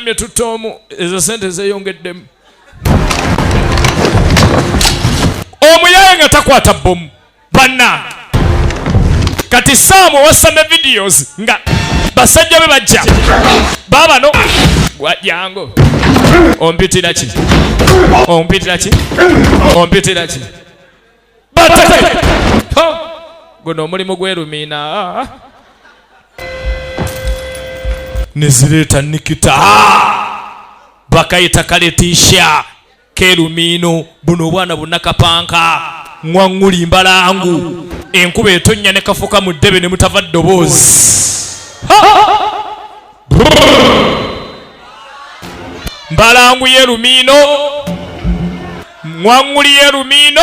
Tutomu ezo sente zeyongeddemu. Omuyaye nga takwata bomu banna kati Saamu wasame videos nga basajja be bajja babano wajango ompitira ki batake gono omulimu gwerumiina nezireta Nikita bakayita kaletisha kerumiino buno obwana bunakapanka ngwanguli mbalangu enkuba etonnya ne kafuka mu ddebe ne mutava ddoboozi mbalangu yerumiino ngwanguli yerumiino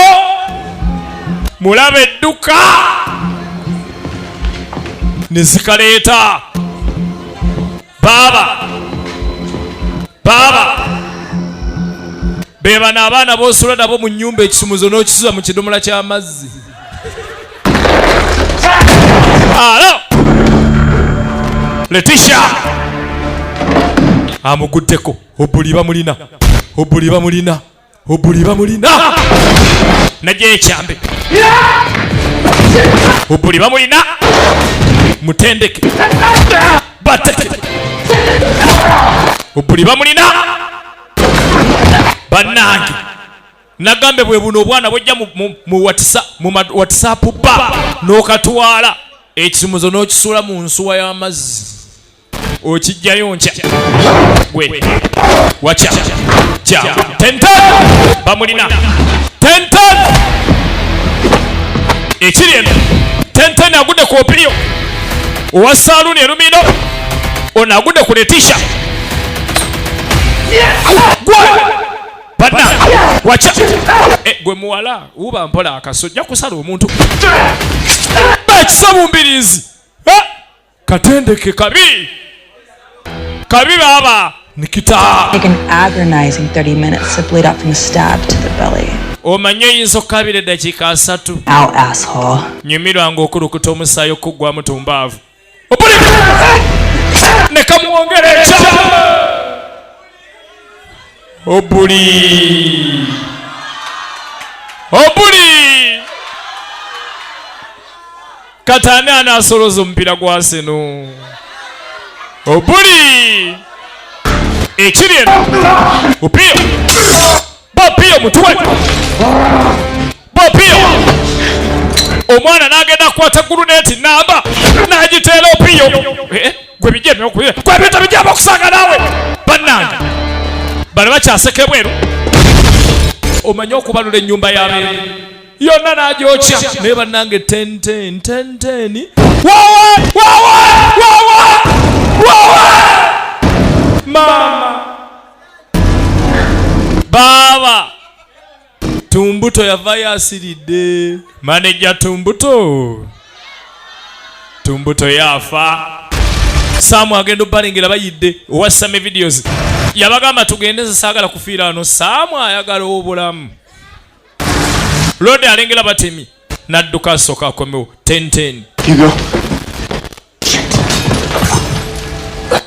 mulaba edduka nezikaleeta baba bebana abaana bosula nabo mu nnyumba ekisumuzo n'okisuza mu kidomola ky'amazzi. Alo Letitia amuguddeko obuli bamulina najja ekyambe obuli bamulina mutendeke bateke obuli bamulina bannange nagambe bwe buno obwana bwojja mu WhatsApp ba n'okatwala ekisumuzo n'okisuula mu nsuwa y'amazzi okijjayo nkya gwe wacha tenten bamulina tenten ekiri eno tenten agudde ku opinion owa saaluni erumiino ono agudde ku Letitia bana wacha gwe muwala uba mpola akasojja kusala omuntu bakisabu mbirizi katendeke kabi baba Nikita. Take an agonizing 30 minutes to bleed out from a stab to the belly. Omanye yinzo kabire dakika 3. Ow, asshole. Nyumirwa ng'okulukuta omusaayi okuggwa mu tumbaavu. Obuli! Ne kamuwongere ekya! Obuli! Katane anasoloza omupiira gwa Seno. Obuli! Ekiri eno Opiyo Bopiyo mutuwe Bopiyo omwana n'agenda akwata guruneti namba n'agiteera Opiyo gwe bijjemye gwe bita bijjaba okusanga naawe bannange bano bakyaseka ebweru omanye okubalula ennyumba y'abeeru yonna n'agyokya naye bannange tenteni wawa mama baba Tumbuto yavayo asiridde maneja Tumbuto yafa Saamu agenda obalengera bayidde owasame videos yabagamba tugende saagala kufiira wano Saamu ayagala obulamu Lode alengera batemi nadduka asooka akomewo 10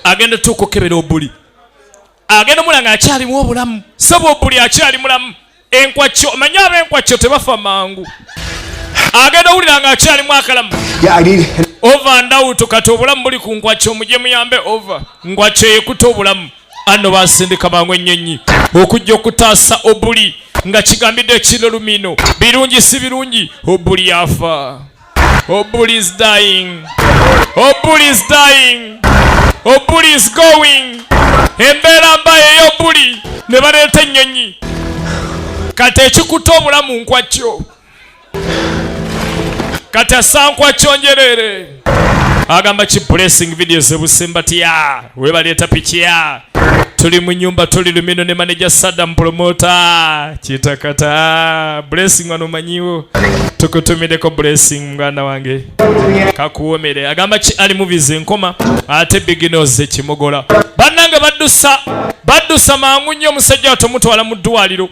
agenda tukokebera obuli agenda mulanga akyalimu obulamu sebo obuli akyali mulamu enkwacyo manya abenkwacyo tebafa mangu agenda owuliranga akyalimu akalamu over and out kati obulamu buli ku nkwacyo mujje muyambe over nkwacyo ekuta obulamu ano basindika bangu ennyonyi okujja okutaasa obuli nga kigambidde ekirolumino birungi si birungi obuli yafa obuli is dying Obuli is going. Embeera mbaye y'obuli ne baleeta ennyonyi kati ekikuta obulamu nkwacyo kati assa nkwacyo njerere agamba ki blessing videos ebusemba tya we baleeta pikiya tuli mu nyumba tuli lumino ne manager Saddam promoter kitakata blessing wano manyiwo tukutumideko blessing muganda wange kakuwomere agamba ki ali movies enkoma ate beginners ekimogola bannange baddusa mangu nnyo omusajja watomutwala mu ddwaliro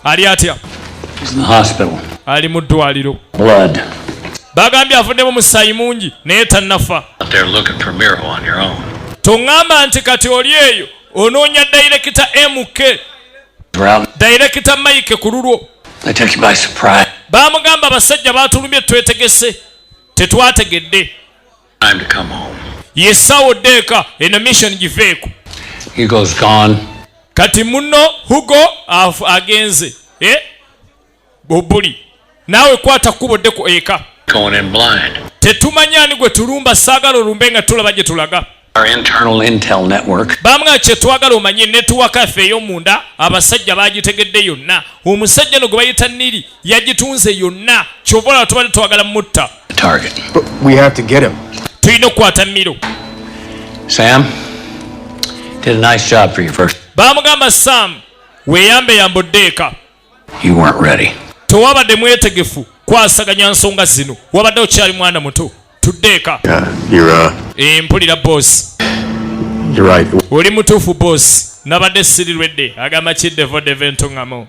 ali atya ali mu ddwaliro bagambye avuddemu musaayi mungi naye tannafa tongamba nti kati oli eyo onoonya director MK director Mike kululwo. I took you by surprise. Bamugamba abasajja batulumye twetegese tetwategedde. Time to come home. Yesawo deka eno mission giveeko. Hugo's gone. Kati muno Hugo agenze. Bobuli. Nawe kwata kubodde ku eka. Going in blind. Tetumanyani gwe tulumba saagala olumbe nga tulaba gye tulaga. Our internal intel network. Bamwe kye twagala omanye network yaffe ey'omunda abasajja bagitegedde yonna. Omusajja no gwe bayita Nili yagitunze yonna. Kyobola tubadde twagala mutta. Target. But we have to get him. Tulina okukwata Miro. Sam, did a nice job for you first. Bamugamba Sam weeyambe yambodde eka. You weren't ready. Tewabadde mwetegefu kwasaganya nsonga zino. Wabadde okyali mwana muto. Tudde eka. Mpulira boss. You're right. Oli mutuufu boss. Nabadde sirirwedde agamba kiddevo devento ngamo.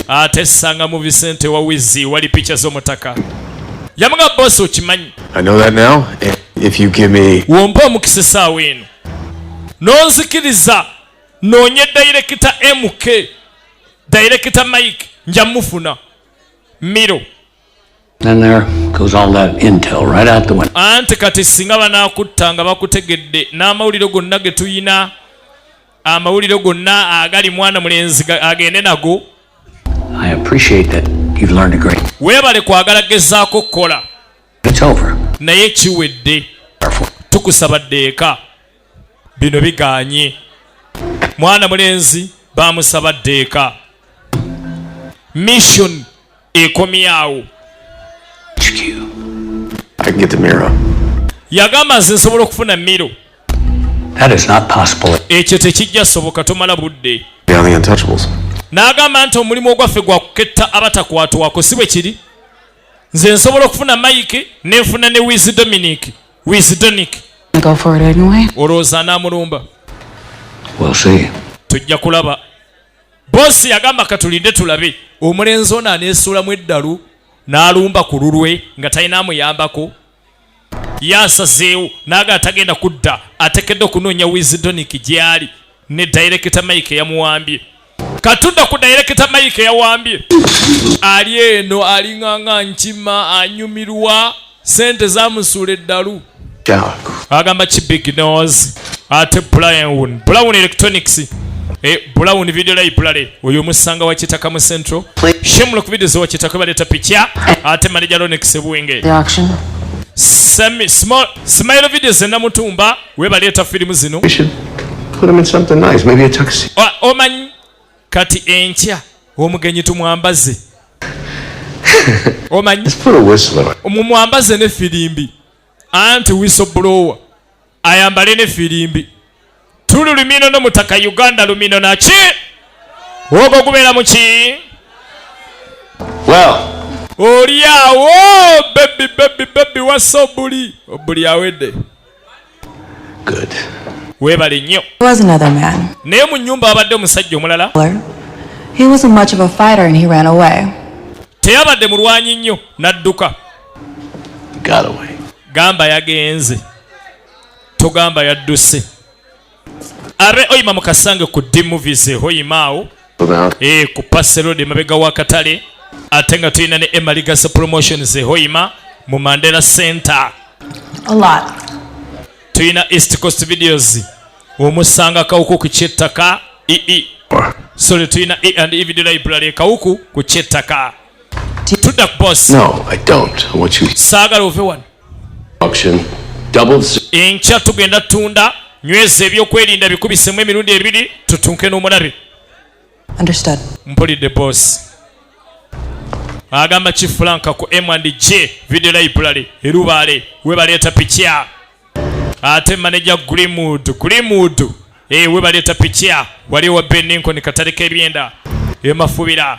Ate sanga mu Vicente wa Wizi wali picha z'omutaka. Yamuga boss okimanyi. I know that now. If you give me wompa omukisa essaawa eno nonzikiriza noonye director MK director Mike nja mufuna Miro. And there goes all that intel right out the window. Ante kati singa banaakuttanga bakutegedde n'amawulire gonna ge tuyina amawulire gonna agali mwana mulenzi agende nago. I appreciate that you've learned a great. Weebale kwagala gezaako kukola. It's over. Naye kiwedde. Tukusabadde eka. Bino biganye. Mwana mulenzi bamusabadde eka. Mission ekomyawo. I can get the Miro. Yagamba nze nsobola okufuna Miro. That is not possible. Ekyo tekijja soboka tomala budde. Beyond the Untouchables. N'agamba nti omulimu ogwaffe gwa kuketta abatakwatwako si bwe kiri. Nze nsobola okufuna Mike nenfuna ne Wiz Dominic. Wiz Dominic. Go for it anyway. Olowooza anaamulumba. We'll see. Tujja kulaba. Bosi yagamba katulinde tulabe. Omulenzi ono aneesuulamu eddalu n'alumba ku lulwe nga talina amuyambako. Yasazeewo n'aga atagenda kudda atekedde okunoonya Wiz Dominic gy'ali ne director Mike yamuwambye. Katudda ku director Mike yawambye. Ali eno alinganga nkima anyumirwa sente zamusuula eddalu. Agamba ki big nose. Ate Brown Electronics. Brown Video Library. Oyo musanga wa kitaka mu Central. Shemlock Videos wa kitaka baleta picha. Ate manager Ronex Buwenge. The auction. Smile Videos na mutumba we baleta filmu zino. We should put him in something nice, maybe a tuxedo. Omanyi kati enkya omugenyi tumwambaze. Omanyi Let's put a whistle on it. omumwambaze ne firimbi. Anti whistleblower ayambale ne firimbi. Tulu lumino no mutaka Uganda lumino na chi wogo kubeera muki. Well, Oliawo baby wasobuli obuli awedde. good. Weebale nnyo. There was another man. Naye mu nnyumba abadde omusajja omulala. He wasn't much of a fighter and he ran away. Teyabadde mulwanyi nnyo n'adduka. Got away. Gamba yagenze. Togamba yadduse. Abe oyima mu kasange ku D-movies hoyimaawo. Ku Passe Road mabega wa Katale. Ate nga tulina ne Emma Legacy Promotions hoyima mu Mandela Center. A lot. Tulina East Coast Videos. Omusanga kawuku ku kyettaka. Sorry, tulina E&E Video Library kawuku ku kyettaka. Tudda ku boss. No, I don't. I want you Saagala ove wano. auction doubled. Enkya tugenda tunda nyweza ebyokwerinda bikubisemu emirundi ebiri tutunke n'omulabe. Understood. Mpulidde boss. Agamba Chief Franka ku M&J Video Library erubaale we baleeta picha. Ate manager Greenwood we baleeta picha wali wa Beninko ni katale k'ebyenda emafubira.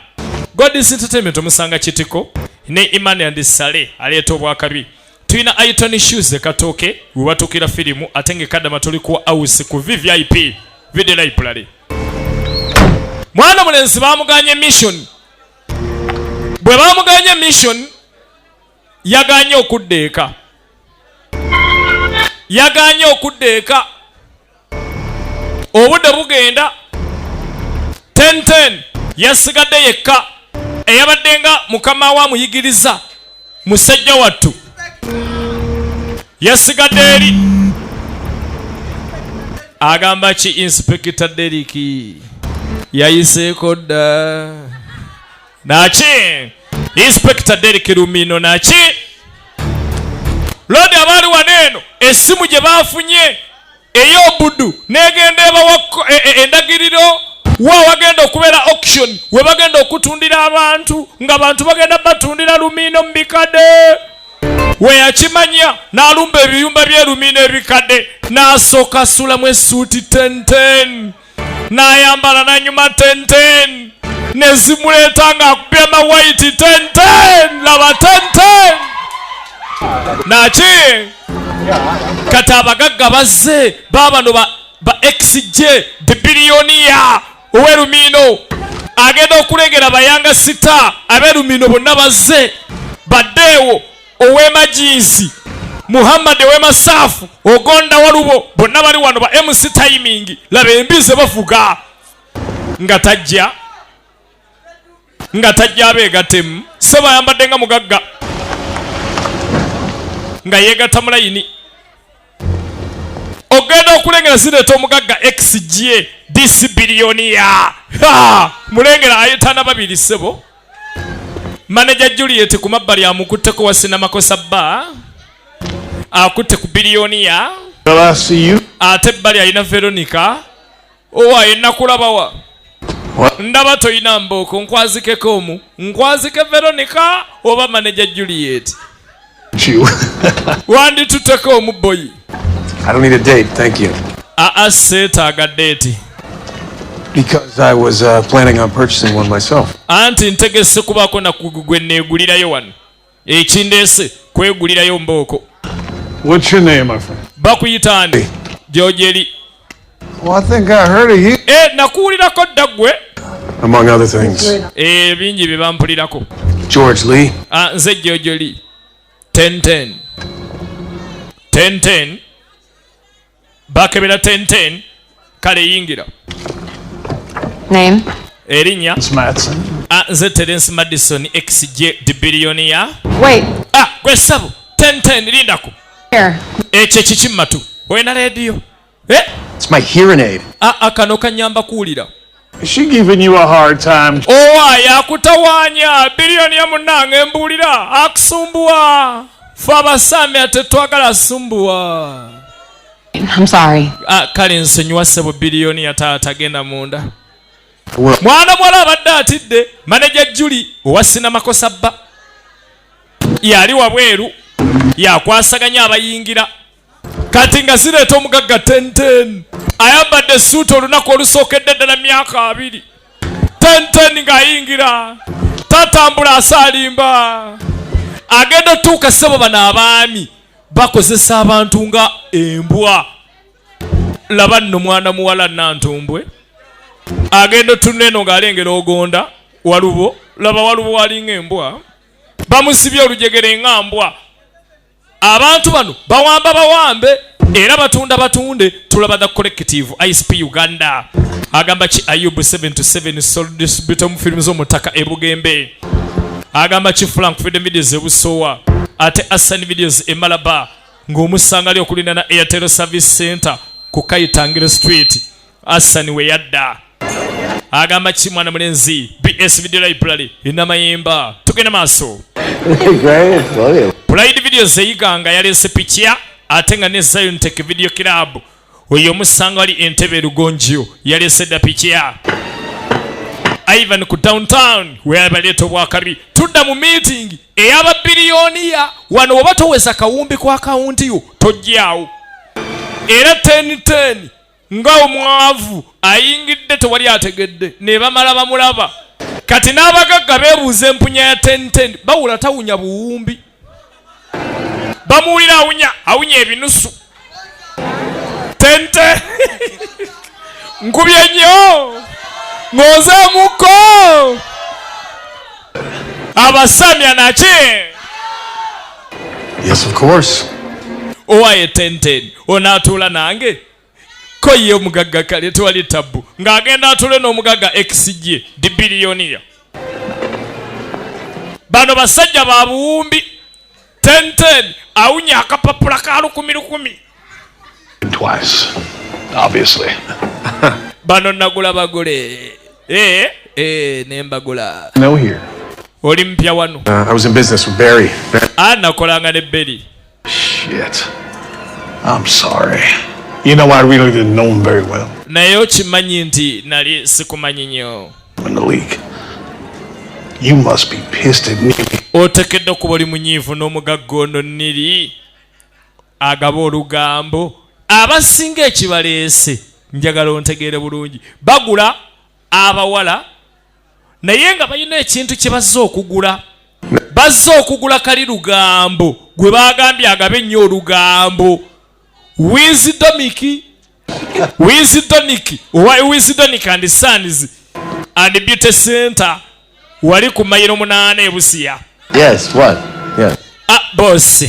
God's Entertainment omusanga kitiko ne Imani and Sale aleeta obwakabi. Tulina Aiton Shoes Katooke we batukira filimu atenge kadama tuli ku house ku VIP Video Library. Mwana mulenzi bamuganye mission. Bwe bamuganye mission yaganye okuddeeka. obudde bugenda. 10 yasigadde yekka eyabadde nga mukama wa muyigiriza musajja wattu yasigadde eri. Agamba ki Inspector Derrick yayiseeko dda naki Inspector Derrick Lumino naki lodi abaali waneeno essimu gye baafunye ey'obuddu negenda ebawa endagiriro wa wagenda okubeera auction we bagenda okutundira abantu ng'abantu bagenda batundira Lumino mu bikadde. We yakimanya n'alumba ebiyumba bye Lumino ebikadde n'asooka asulamu essuuti 10 n'ayambala n'anyuma 10 ne zimuleeta ng'akubye amawayiti 10 laba 10 naki kati abagagga bazze baabano ba XJ the billionaire owe Lumino agenda okulegera bayanga sita abe Lumino bonna bazze baddeewo owe Majinsi Muhammad owe Masaafu Ogonda Walubo bonna bali wano ba MC Timing laba embize bavuga nga tajja abeegatemu seba yambadde nga mugagga nga yeegatta mu layini ogenda okulengera zireeta omugagga XJ this billionaire mulengera ayitaana babiri ssebo. Manager Juliet ku mabbali amukutteko wasina makosa bba akutte ku billionaire ate ebbali alina Veronica owa yenna kulabawa ndaba toyina mbooko nkwazikeko omu nkwazike Veronica oba Manager Juliet wanditutteko omu boyi. I don't need a date, thank you. Seetaaga date. Because I was planning on purchasing one myself. Anti ntegese kubaako na gwe neegulirayo wano ekindeese kwegulirayo mbooko. What's your name, my friend? Bakuyita ani? Gyojeri. Well, I think I heard of you. Nakuwulirako dda gwe. Among other things. Bingi bye bampulirako. George Lee. Nze Gyojeri. 10 bakebera 10 kale yingira. Name? Erinnya? Madison. Nze Terence Madison XJ the billionaire. Wait. Gwe sabu 10 lindako. Here. Ekyo kikimatu. Wena radio. It's my hearing aid. Kano kanyamba kuwulira. Is she giving you a hard time? Yakutawaanya billionaire munnange embuulira akusumbuwa. Fe abasami ate twagala asumbuwa. I'm sorry. Kale nsonyiwa ssebo billionaire taata genda munda. Mwana mwala abadde atidde Manager Julie owasina makosa bba yali wabweru yakwasaganya abayingira kati nga zireeta omugagga 10 ayambadde essuuti olunaku olusookedde ddala myaka 2 10 ng'ayingira tatambula asaalimba agenda otuuka ssebo bano abaami bakozesa abantu nga embwa. Laba nno mwana muwala Nantumbwe agenda otunula eno ng'alengera Ogonda Walubo. Laba Walubo walinga embwa bamusibye olujegere nga mbwa. Abantu bano bawamba bawambe era batunda batunde. Tulaba the collective ICEP Uganda agamba ki Ayubu 7-7 sold distributor mu films z'omutaka ebugembe agamba ki Frank Freedom Videos ebusowa ate Assan Videos emalaba ng'omusanga ali okulina na Airtel Service Center ku Kayitangiro Street. Assan we yadda agamba ki mwana mulenzi BS Video Library enamayemba tugenda maaso. Pride Videos eyiganga yaleese pikiya ate nga ne Zion Tech Video Club oyo omusanga ali Entebbe Lugonjo yaleese dda pikiya. Ivan ku downtown weyabaleeta obwakabi tudda mu meeting ey'aba billionaire wano oba toweza kawumbi kwa akawunti yo tojjaawo era 10 nga omwavu ayingidde tewali ategedde ne bamala bamulaba kati n'abagagga beebuuza empunya ya 10 bawula tawunya buwumbi bamuwulira awunya ebinusu 10 nkubye nnyo ng'ozeemuko abasamya naki. Yes, of course. Owaye 10 onaatuula nange ko ye omugagga kale twali tabu ng'agenda atule n'omugagga XJ di biliyoniya. Bano basajja ba buwumbi 10 awunya akapapula ka 10 Twice, obviously. bano nagula bagule nembagula No here. oli mpya wano. I was in business with Barry. Nakolanga ne Berry. Shit. I'm sorry. You know, I really didn't know him very well. Naye okimanyi nti nali sikumanyi nnyo. In the league. You must be pissed at me. Otekedde okuba oli munyiivu n'omugagga ono nniri agaba olugambo. Abasinga ekibaleese njagala ontegeere bulungi bagula abawala naye nga balina ekintu kye bazze okugula. Bazze okugula kali lugambo gwe bagambye agabe nnyo olugambo. Wisdonic owa Wisdonic and Sons and Beauty Center wali ku mayiro 8 e Busia. Yes, what? Yeah. Boss.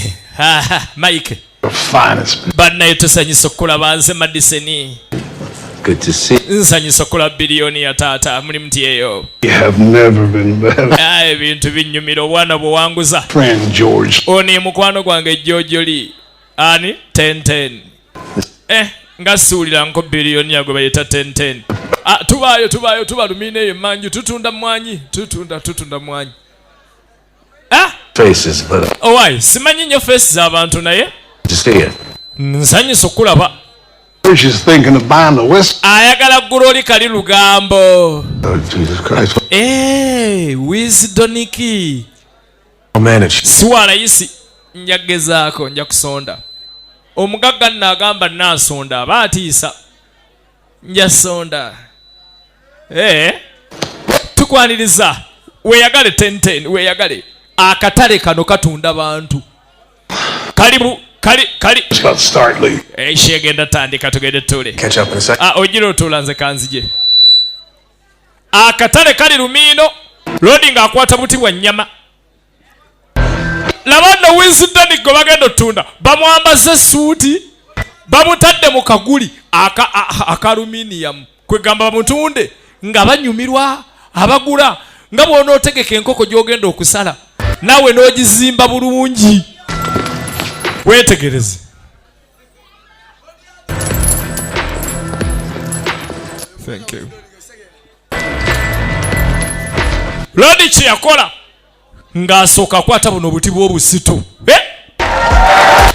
Mike. The finest. Bannaye tusanyisa okulaba nze Madison. Good to see. Nsanyisa okulaba biliyoni ya taata muli muti eyo. You have never been better. Ebintu binyumira obwana buwanguza. Friend George. Oni mukwano gwange George ani 10 nga suulira nko biliyoni yago bayita 10. Tubayo tubalumine emanju tutunda mwanyi tutunda mwanyi. Faces, but Why? Simanyi nnyo faces z'abantu naye. to see it. Nsanyisa okulaba. George is thinking of buying the whiskey. Ayagala ggula oli kali lugambo. Oh, Jesus Christ. Wisdonic. I'll manage. Siwala yisi njagezaako nja kusonda. Omugagga n'agamba nasonda aba atiisa. Njasonda. Tukwaniriza. Weeyagale 10 weeyagale. Akatale kano katunda bantu. Kalibu kali. It's about to start, Lee. Shegenda tandika tugende tule. Catch up in a second. Ojiro tulanze kanzije. Akatale kali Lumiino. Loading akwata buti bwa nyama. Labanda Wisdonic go bagendo tunda. Bamwambaze suuti. Bamutadde mu kaguli aka aluminium. Kwegamba bamutunde nga banyumirwa abagula nga bw'ona otegeka enkoko gy'ogenda okusala nawe n'ogizimba bulungi. Wetegereze. Thank you. Lodi kyeyakola ng'asooka akwata buno obuti bw'obusitu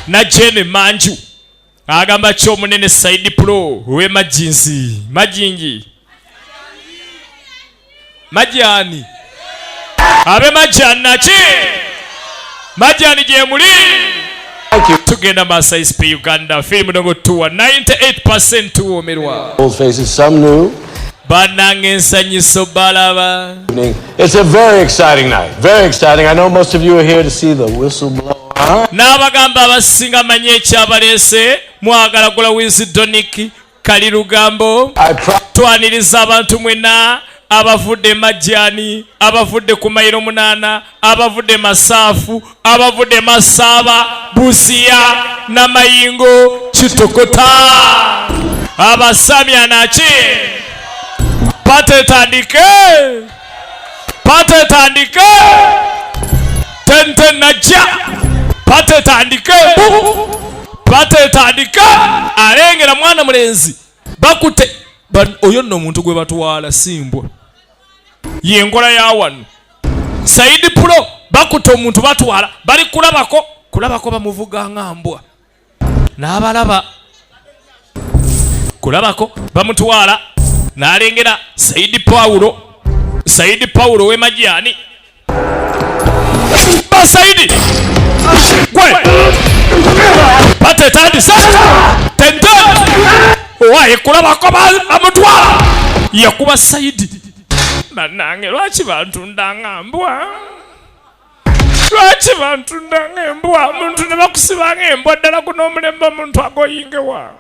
najjene manju agamba ky'omunene Side Pro we majinsi majingi majani abe majani naki majani gye muli tugenda Masa ICEP Uganda film nongo tour 98% tuwomerwa. Old faces, some new. Banange nsanyiso balaba. It's a very exciting night. Very exciting. I know most of you are here to see the whistleblower. N'abagamba abasinga manye ekyabaleese mwagala gula Wisdonic kali lugambo. Twaniriza abantu mwena abavudde majani abavudde ku mayiro 8 abavudde Masaafu abavudde Masaba Busia na Mayingo Kitokota abasamya naki pate tandike 10 najja pate tandike alengera mwana mulenzi bakute oyo nno omuntu gwe batwala simbwa yengola ya wano Side Pro bakute omuntu batwala bali kulabako bamuvuga ngambwa n'abalaba kulabako bamutwala n'alengera Side Paulo we majani Saidi gwe pate tandisa owaye kulabako bamutwala yakuba Saidi. Banange lwaki bantunda ngambwa? Lwaki bantunda ngembwa? Omuntu ne bakusiba ngembwa ddala guno omulembe omuntu agoyingewa.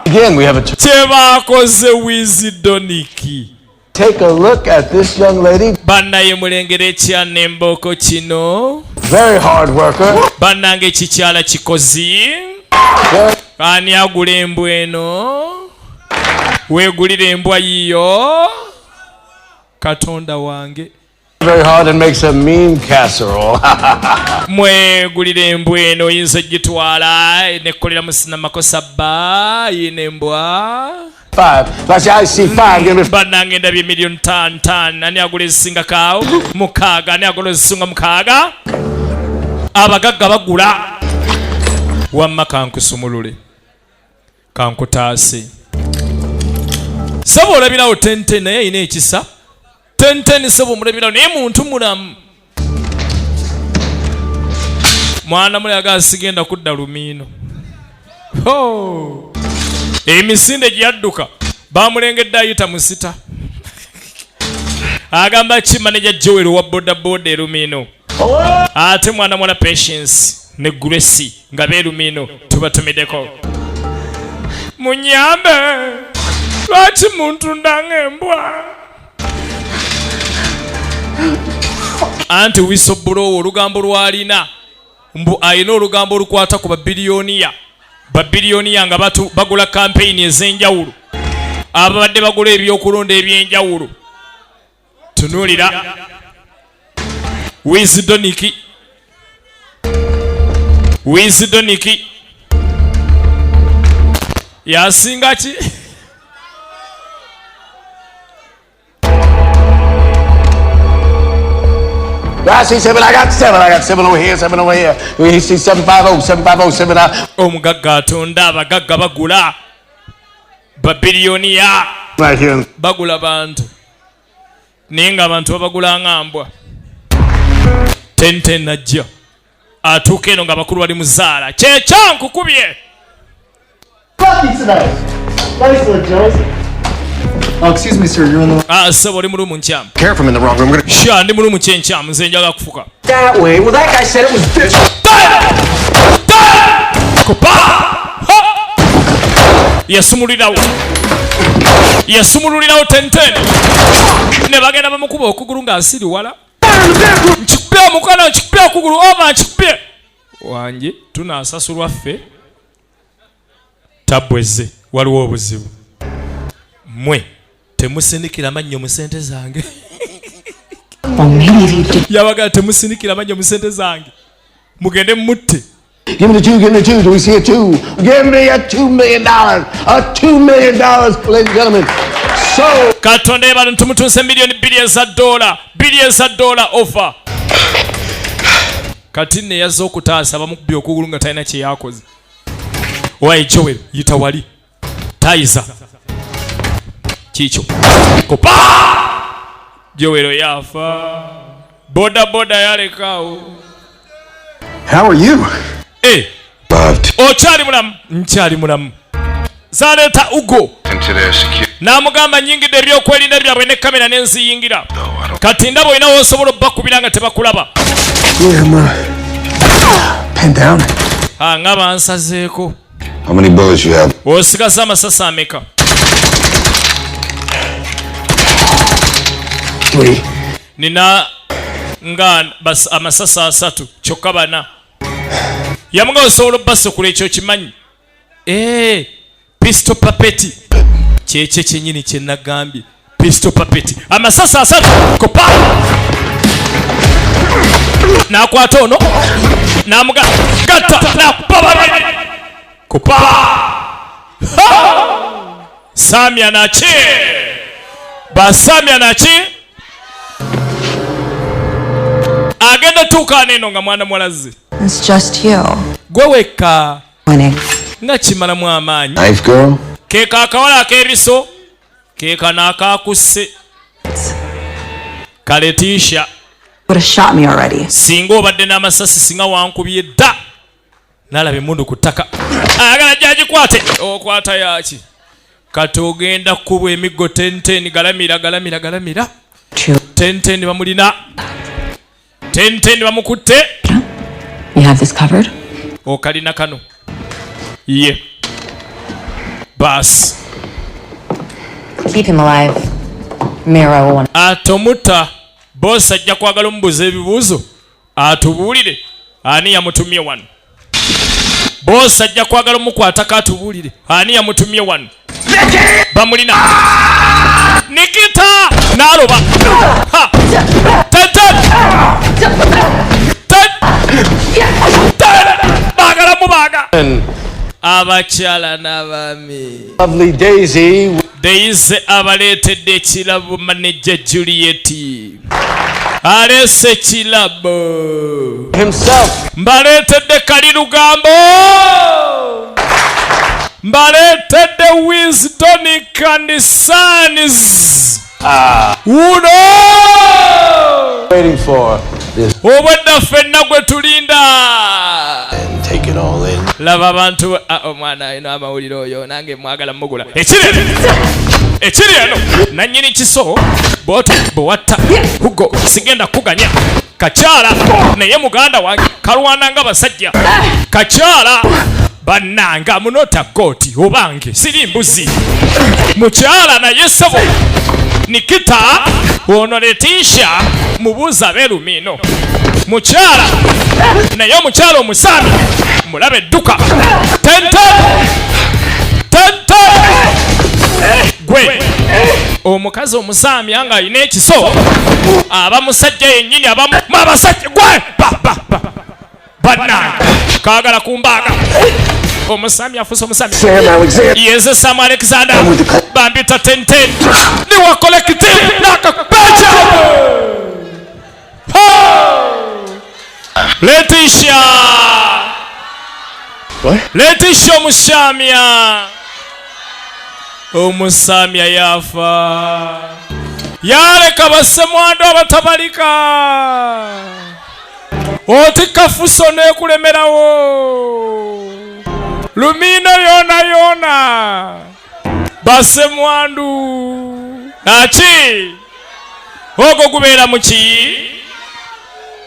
Again, we have a kyebakoze Wisdonic. take a look at this young lady. Bannaye mulengere ekyana emboko kino. Very hard worker. Bannange kikyala kikozi. Ani agula embwa eno? Weegulira embwa yiyo? Katonda wange. Very hard and makes a mean casserole. Mwegulira embwa eno oyinza gitwala nekolera musina makosa bba yina embwa 5. That's IC5. Banange ndabye million tan. Ani agula ezisinga kaawo? Mukaaga. Ani agula ezisinga mukaaga? Abagagga bagula. Wamma kankusumulule. Kankutaase. Sabo olabirawo 10 naye ayina ekisa. 10 sabo omulabirawo naye muntu mulamu. Mwana muli agasigenda kudda lumiino. Emisinde gyadduka bamulengedde ayita musita. Agamba ki manager Joel wa boda boda erumiino. Ate mwana Patience ne Grace nga beerumiino tubatumideko. Munyambe lwaki muntu ndanga embwa? Anti wisobbulowo olugambo lwalina mbu ayina olugambo olukwata ku babiliyoniya nga bagula kampeyini ez'enjawulo ababadde bagula ebyokulonda eby'enjawulo. Tunuulira Wizdoniki yasinga ki? I see 7. I got 7 over here, 7 over here. We see 750, 7. Omugagga atunda abagagga bagula babiliyoniya Right here. bagula bantu naye nga abantu babagula ngambwa. 10 najja atuuka eno nga bakulu bali muzaala kyekyo nkukubye. Oh, excuse me, sir. You're in the... Sebo oli mulumu nkyamu. Careful, I'm in the wrong room. I'm gonna... Sure, ndi mulumu kyenkyamu nze njagala kufuka. That way. Well, that guy said it was this... Kupa! Yasumulirawo 10 ne bagenda bamukuba okugulu ng'asiri wala. Nkikupye omukana nkikupye okugulu oba nkikupye wange tunaasasulwa ffe tabweze waliwo obuzibu. Mwe temusinikira mannyo mu sente zange. Yabaga temusinikira mannyo mu sente zange mugende mutte. Give me the 2, give me the 2. Do we see a 2? Give me a $2 million. A $2 million, ladies and gentlemen. So... Katonda ebalo tumutunse billions za dola offer. Kati ne yazza okutaasa bamukubye okugulu nga talina kye yakoze. Owaye Joel yita wali. Taiza. Kicho. Kopa! Joel yafa. Boda yalekaawo. How are you? Okyali mulamu? Nkyali mulamu. Zaleeta Ugo. N'amugamba nyingidde ebyokwelinda byabwe ne kamera n'enziyingira. Kati ndaba olina w'osobola obbakubira nga tebakulaba. Pen down. Nga bansazeeko. How many bullets you have? Osigaza amasasi ameka? 3. Nina nga amasasi 3 kyokka 4. Yamuga osobola obbasukula ekyo kimanyi. Pistol papeti. Kyekyo kyennyini kye nagambye. Pistol papeti. Amasasi 3. Kopa! N'akwata ono. N'amuga gatta. N'akubaba. Kopa! Samya naki? Basamya naki? Agenda tuuka neno nga mwana mwalaze. It's just you. Gwe wekka. Winning. Nga kimalamu amaanyi. Knife girl? Keeka akawala ak'ebiso. Keeka n'akaakusse. Kaletisha. Would have shot me already. Singa obadde n'amasasi singa wankubye dda. Nalaba emmundu ku ttaka. Ayagala gyagikwate. Okwata yaki? Kati ogenda kubwa emiggo 10 galamira. 10 bamulina. 10 bamukutte. You have this covered? Okalina kano. Ye. Bas. Keep him alive. Mira will want. Atomuta. Boss ajja kwagala omubuuza ebibuuzo. Atubuulire. Ani yamutumye wano. boss ajja kwagala omukwata katubulire ani yamutumye wano bamulina Nikita naroba ha bagala mubaga abakyala n'abaami Lovely Daisy. Daisy abaletedde ekirabo manager Juliet alese ekirabo Himself. mbaletedde Kali Lugambo mbaletedde Wisdom and Sons uno Waiting for this obwedda ffenna gwe tulinda and take it all in. laba abantu omwana ino amawulire oyo nange mwagala mugula ekiri eno nannyini kiso boto bowatta hugo sigenda kuganya kakyala naye muganda wange kalwana nga basajja kakyala bannanga munota goti obange siri mbuzi mukyala naye sabo Nikita ono Letisha mubuuza beerumino mukyala naye omukyala omusami mulabe edduka tente gwe omukazi omusami anga alina ekiso aba musajja yennyini abamu abasajja gwe bannanga kaagala kumbaga omusami afuuse omusami Sam Alexander. yeze Sam Alexander bambita 10-10 ni wa collective nakapecha Letisha Letisha omusamya yafa yaleka basemwando abatabalika oti kafuso nekulemerawo lumino yona basemwandu aki ogo gubeera muki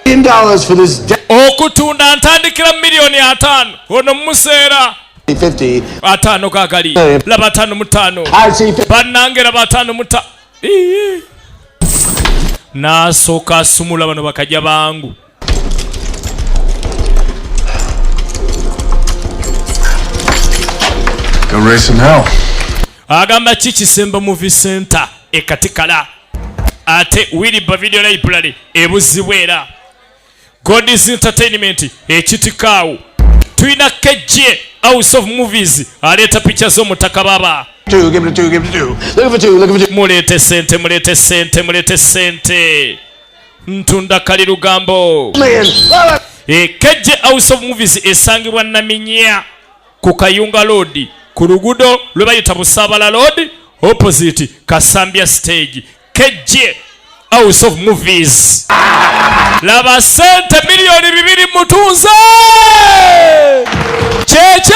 $1 for this okutunda ntandikira $5,000,000 ono museera 50. 5 kagali laba 5 ICEP. bannange laba 5 nasooka asumula bano bakajja bangu Go race in hell. agamba kikisemba movie center ekatikala ate Wiliba video library ebuzibwera God's Entertainment ekitikaawo tuyina keje House of Movies aleeta picha z'omutaka baba Give it a 2, give it a 2. Look for 2, look for 2. mulete sente ntunda Kali Lugambo Man. keje House of Movies esangibwa Naminya ku Kayunga Road ku luguudo lwe bayita Busabala Road opposite Kasambia Stage keje House of Movies laba sente $2,000,000 mutunze checha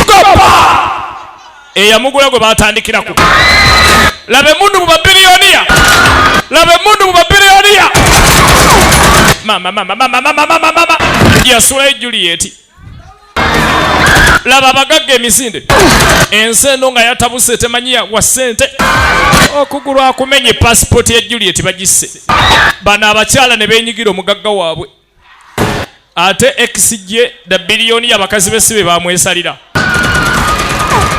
gopa eyamugula gwe batandikirako labe mundu mu babilioniya mama yasula Juliet laba abagagga emisinde ensendo nga yatabuse temanyiya wa sente okugulwa akumenye passport ya Juliet bagisse bana abakyala ne benyigira omugagga waabwe ate XJ da billion y'abakazi besibe bamwesalira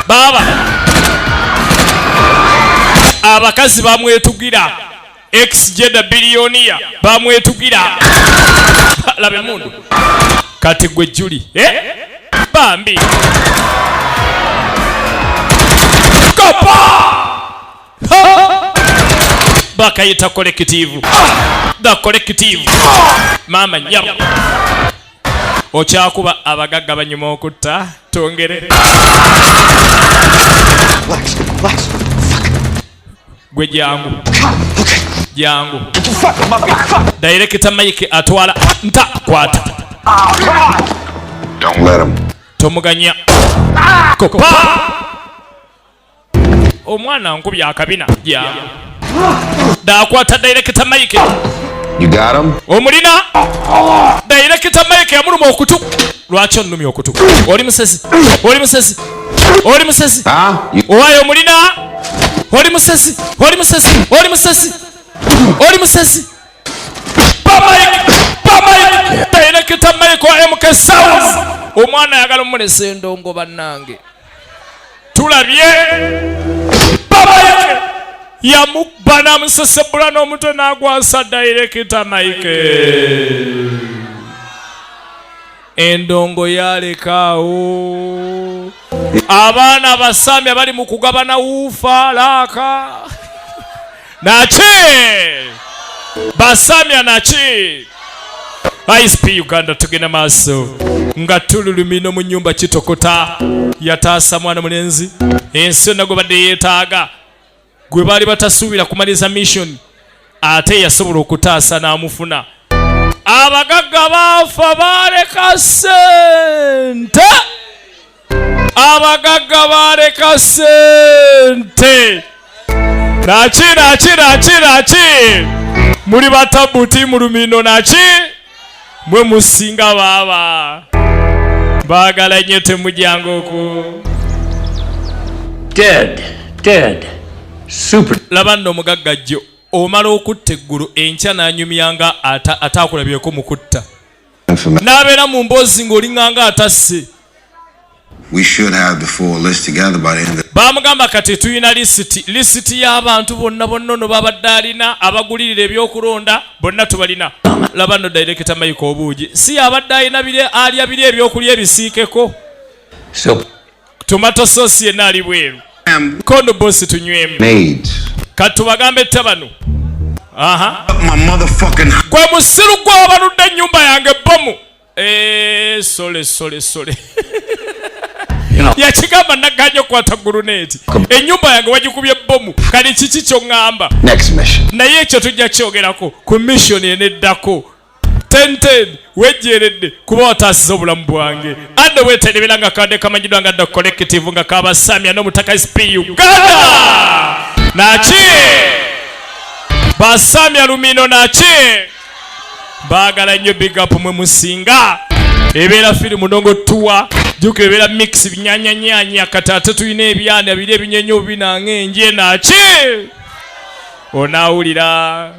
baba abakazi bamwetugira XJ da billion bamwetugira labe mundu kati gwe Julie bambi kopa bakayita collective the collective mama nyama okyakuba abagagga banyuma okutta tongere gwe jangu director Mike atwala nta kwata Don't let him. tomuganya kopa omwana nkubye akabina jangu dakwata director Mike You got him? omulina director Mike yamuluma okutu lwaki onnumye okutu oli musezi owayo omulina oli musezi ba Mike director Mike wa MK Sounds omwana yagala omulesa endongo bannange tulabye Baba Mike yamukuba namusesebula n'omutwe n'agwasa director Mike endongo yalekaawo abaana basamya bali mu kugabana ufa laka nachi basamya nachi ICEP Uganda tugenda maaso nga tululumino mu nyumba kitokota yataasa mwana mulenzi ensi yonna gwe badde yeetaaga gwe baali batasuubira kumaliza mission ate yasobola okutaasa n'amufuna abagagga baafa baleka ssente abagagga baleka ssente nachi muli batabuti mu lumino nachi mwe musinga baba baagala nnyo temujangoko Dead. Super. laba nno omugagga jjo omala okutta eggulu enkya n'anyumyanga ataakulabyeko mu kutta n'abeera mu mboozi ng'olinganga atasse. We should have the full list together by the end of the bamugamba kati tuyina lisiti y'abantu bonna ono babadde alina abagulirira ebyokulonda bonna tubalina. laba nno director Mike obuugi si abadde alina alya biri ebyokulya ebisiikeko tomato sauce yenna ali bweru kono bosi tunywemu katubagambe tabano gwe musiru gw'abaludde ennyumba yange bomu sole yakigamba naganya okwata guruneti ennyumba yange wagikubye bomu kali kiki ky'oŋŋamba naye ekyo tujja kyogerako ku mission eneddako 10 wejjeeredde kuba wataasiza obulamu bwange ande weeterebera nga kadde kamanyidwa nga dda collective nga kabasamya n'omutaka ICEP Uganda nachi basamya lumino nachi baagala nnyo big up mwe musinga ebeera firimu ndongo tuwa jukira ebeera mix binyanyanyanya kati ate tulina ebyana biri ebinyenyo binange enje nachi onaawulira